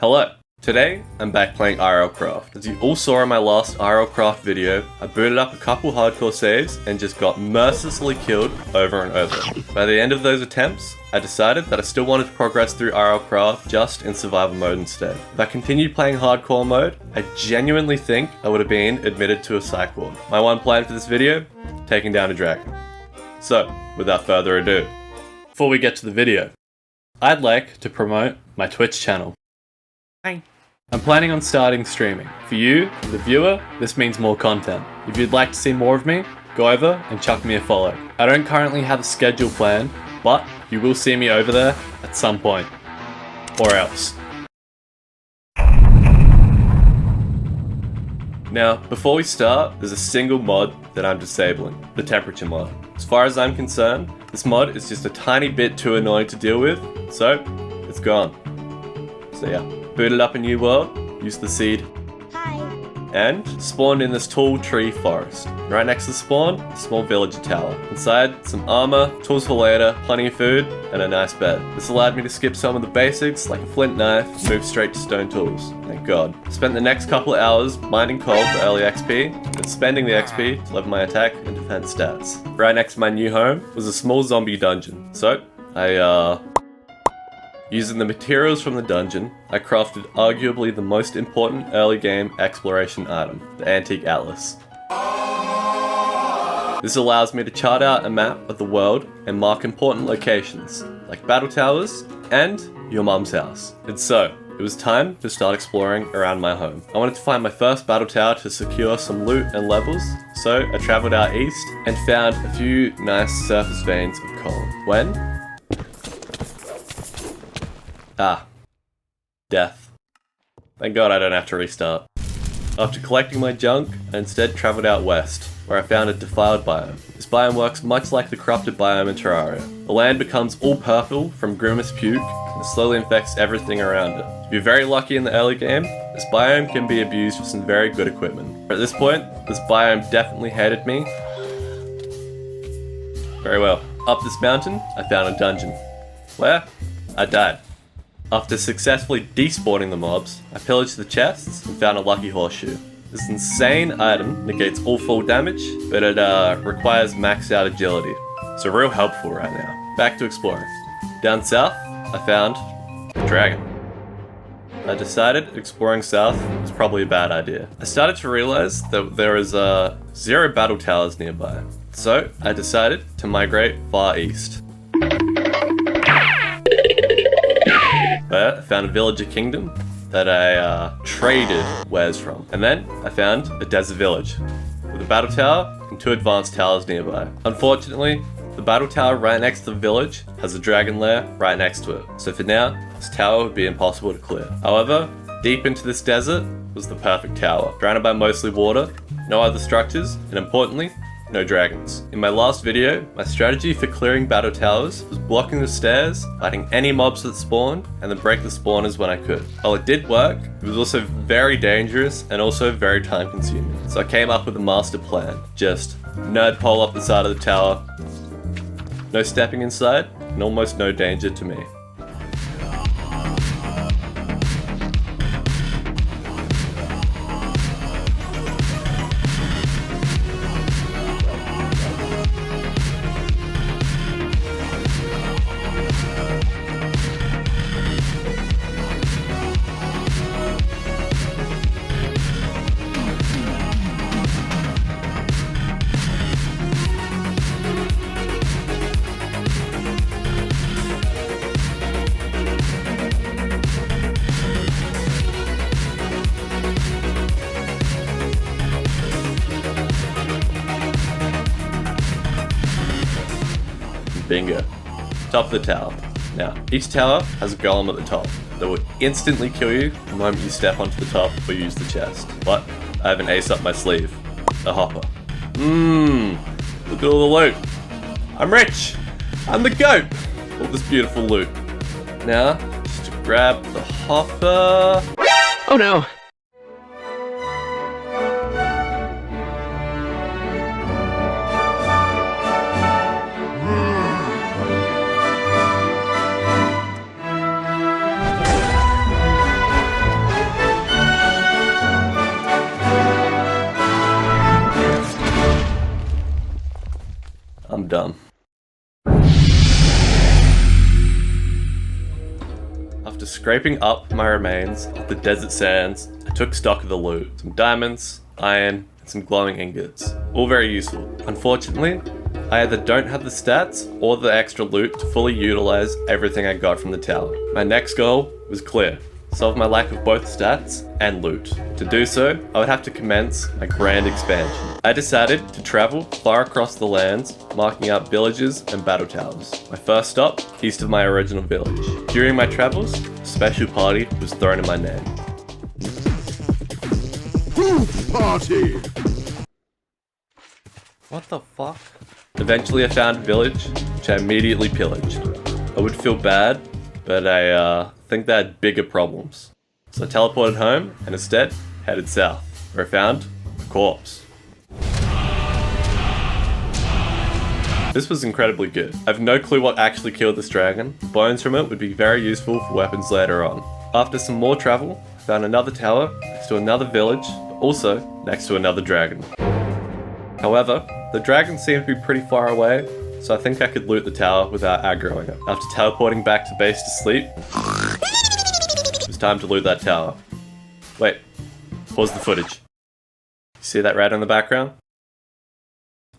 Hello! Today, I'm back playing RLCraft. As you all saw in my last RLCraft video, I booted up a couple hardcore saves and just got mercilessly killed over and over. By the end of those attempts, I decided that I still wanted to progress through RLCraft just in survival mode instead. If I continued playing hardcore mode, I genuinely think I would have been admitted to a psych ward. My one plan for this video? Taking down a dragon. So, without further ado, before we get to the video, I'd like to promote my Twitch channel. Hi. I'm planning on starting streaming. For you, the viewer, this means more content. If you'd like to see more of me, go over and chuck me a follow. I don't currently have a schedule planned, but you will see me over there at some point. Or else. Now, before we start, there's a single mod that I'm disabling, the temperature mod. As far as I'm concerned, this mod is just a tiny bit too annoying to deal with, so it's gone. So yeah, booted up a new world, used the seed, and spawned in this tall tree forest. Right next to the spawn, a small villager tower. Inside, some armor, tools for later, plenty of food, and a nice bed. This allowed me to skip some of the basics, like a flint knife, and move straight to stone tools. Thank God. I spent the next couple of hours mining coal for early XP, and spending the XP to level my attack and defense stats. Right next to my new home was a small zombie dungeon. So, using the materials from the dungeon, I crafted arguably the most important early game exploration item, the Antique Atlas. This allows me to chart out a map of the world and mark important locations, like battle towers and your mum's house. And so, it was time to start exploring around my home. I wanted to find my first battle tower to secure some loot and levels, so I travelled out east and found a few nice surface veins of coal. When? Death. Thank God I don't have to restart. After collecting my junk, I instead travelled out west, where I found a defiled biome. This biome works much like the corrupted biome in Terraria. The land becomes all purple from Grimace puke, and slowly infects everything around it. If you're very lucky in the early game, this biome can be abused for some very good equipment. At this point, this biome definitely hated me. Very well. Up this mountain, I found a dungeon, where I died. After successfully despawning the mobs, I pillaged the chests and found a lucky horseshoe. This insane item negates all fall damage, but it requires maxed out agility, so real helpful right now. Back to exploring. Down south, I found a dragon. I decided exploring south was probably a bad idea. I started to realize that there was 0 battle towers nearby, so I decided to migrate far east. Where I found a villager kingdom that I traded wares from. And then I found a desert village with a battle tower and 2 advanced towers nearby. Unfortunately, the battle tower right next to the village has a dragon lair right next to it. So for now, this tower would be impossible to clear. However, deep into this desert was the perfect tower, surrounded by mostly water, no other structures, and importantly, no dragons. In my last video, my strategy for clearing battle towers was blocking the stairs, fighting any mobs that spawned, and then break the spawners when I could. While it did work, it was also very dangerous and also very time consuming. So I came up with a master plan. Just nerd pole up the side of the tower, no stepping inside, and almost no danger to me. Bingo. Top of the tower. Now, each tower has a golem at the top that will instantly kill you the moment you step onto the top or use the chest. But I have an ace up my sleeve. A hopper. Look at all the loot. I'm rich! I'm the goat! All this beautiful loot. Now, just to grab the hopper. Oh no! scraping up my remains of the desert sands, I took stock of the loot. Some diamonds, iron, and some glowing ingots. All very useful. Unfortunately, I either don't have the stats or the extra loot to fully utilize everything I got from the tower. My next goal was clear. Solve my lack of both stats and loot. To do so, I would have to commence my grand expansion. I decided to travel far across the lands, marking out villages and battle towers. My first stop, east of my original village. During my travels, a special party was thrown in my name. Proof party! What the fuck? Eventually I found a village, which I immediately pillaged. I would feel bad, but I think they had bigger problems. So I teleported home and instead headed south, where I found a corpse. This was incredibly good. I have no clue what actually killed this dragon. Bones from it would be very useful for weapons later on. After some more travel, I found another tower next to another village, but also next to another dragon. However, the dragon seemed to be pretty far away, so I think I could loot the tower without aggroing it. After teleporting back to base to sleep, it was time to loot that tower. Wait, pause the footage. You see that rat in the background?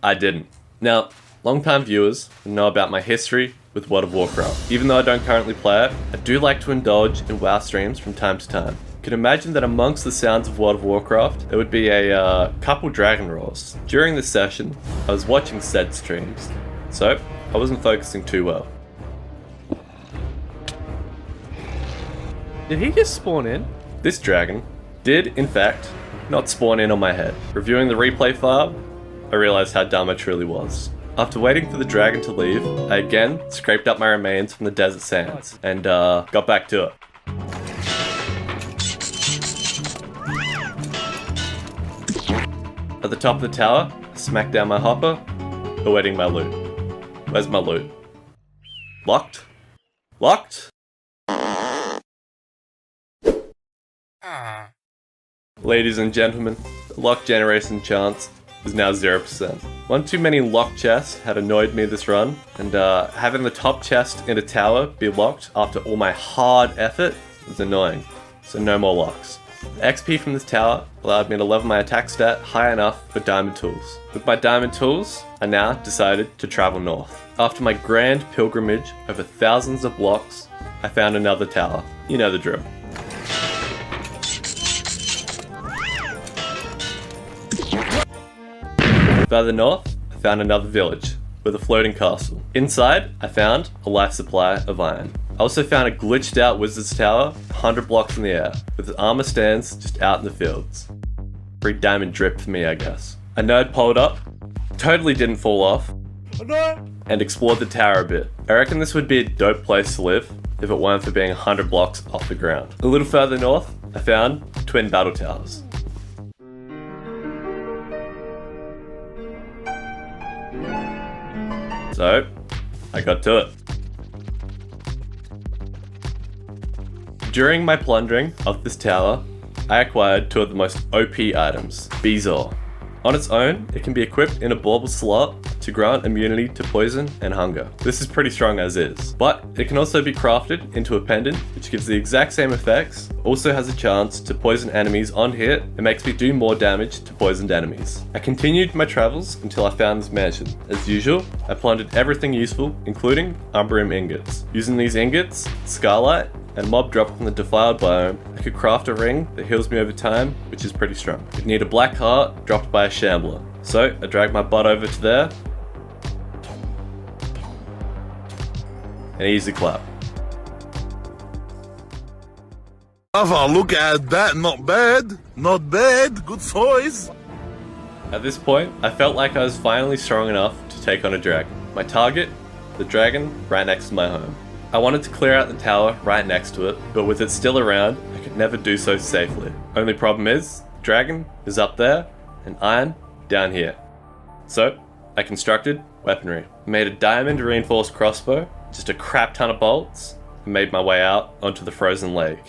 I didn't. Now, long-time viewers know about my history with World of Warcraft. Even though I don't currently play it, I do like to indulge in WoW streams from time to time. You can imagine that amongst the sounds of World of Warcraft, there would be a couple dragon roars. During this session, I was watching said streams, so I wasn't focusing too well. Did he just spawn in? This dragon did, in fact, not spawn in on my head. Reviewing the replay file, I realized how dumb I truly was. After waiting for the dragon to leave, I again scraped up my remains from the desert sands and got back to it. At the top of the tower, I smacked down my hopper, awaiting my loot. Where's my loot? Locked? Locked? Ladies and gentlemen, the lock generation chance is now 0%. One too many locked chests had annoyed me this run, and having the top chest in a tower be locked after all my hard effort was annoying, so no more locks. The XP from this tower allowed me to level my attack stat high enough for diamond tools. With my diamond tools, I now decided to travel north. After my grand pilgrimage over thousands of blocks, I found another tower. You know the drill. Further north, I found another village with a floating castle. Inside, I found a life supply of iron. I also found a glitched out wizard's tower 100 blocks in the air, with its armor stands just out in the fields. Free diamond drip for me, I guess. A nerd pulled up, totally didn't fall off, and explored the tower a bit. I reckon this would be a dope place to live if it weren't for being 100 blocks off the ground. A little further north, I found twin battle towers. So, I got to it. During my plundering of this tower, I acquired two of the most OP items, Bezoar. On its own, it can be equipped in a bauble slot to grant immunity to poison and hunger. This is pretty strong as is, but it can also be crafted into a pendant which gives the exact same effects, also has a chance to poison enemies on hit and makes me do more damage to poisoned enemies. I continued my travels until I found this mansion. As usual, I plundered everything useful, including Umbrium ingots. Using these ingots, Scarlight, and mob drop from the defiled biome, I could craft a ring that heals me over time, which is pretty strong. I'd need a black heart dropped by a shambler. So I dragged my butt over to there, and easy clap. Have a look at that, not bad, not bad, good choice. At this point, I felt like I was finally strong enough to take on a dragon. My target, the dragon, right next to my home. I wanted to clear out the tower right next to it, but with it still around, I could never do so safely. Only problem is, the dragon is up there, and I'm down here. So, I constructed weaponry. I made a diamond reinforced crossbow, just a crap ton of bolts, and made my way out onto the frozen lake.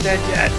dead yet.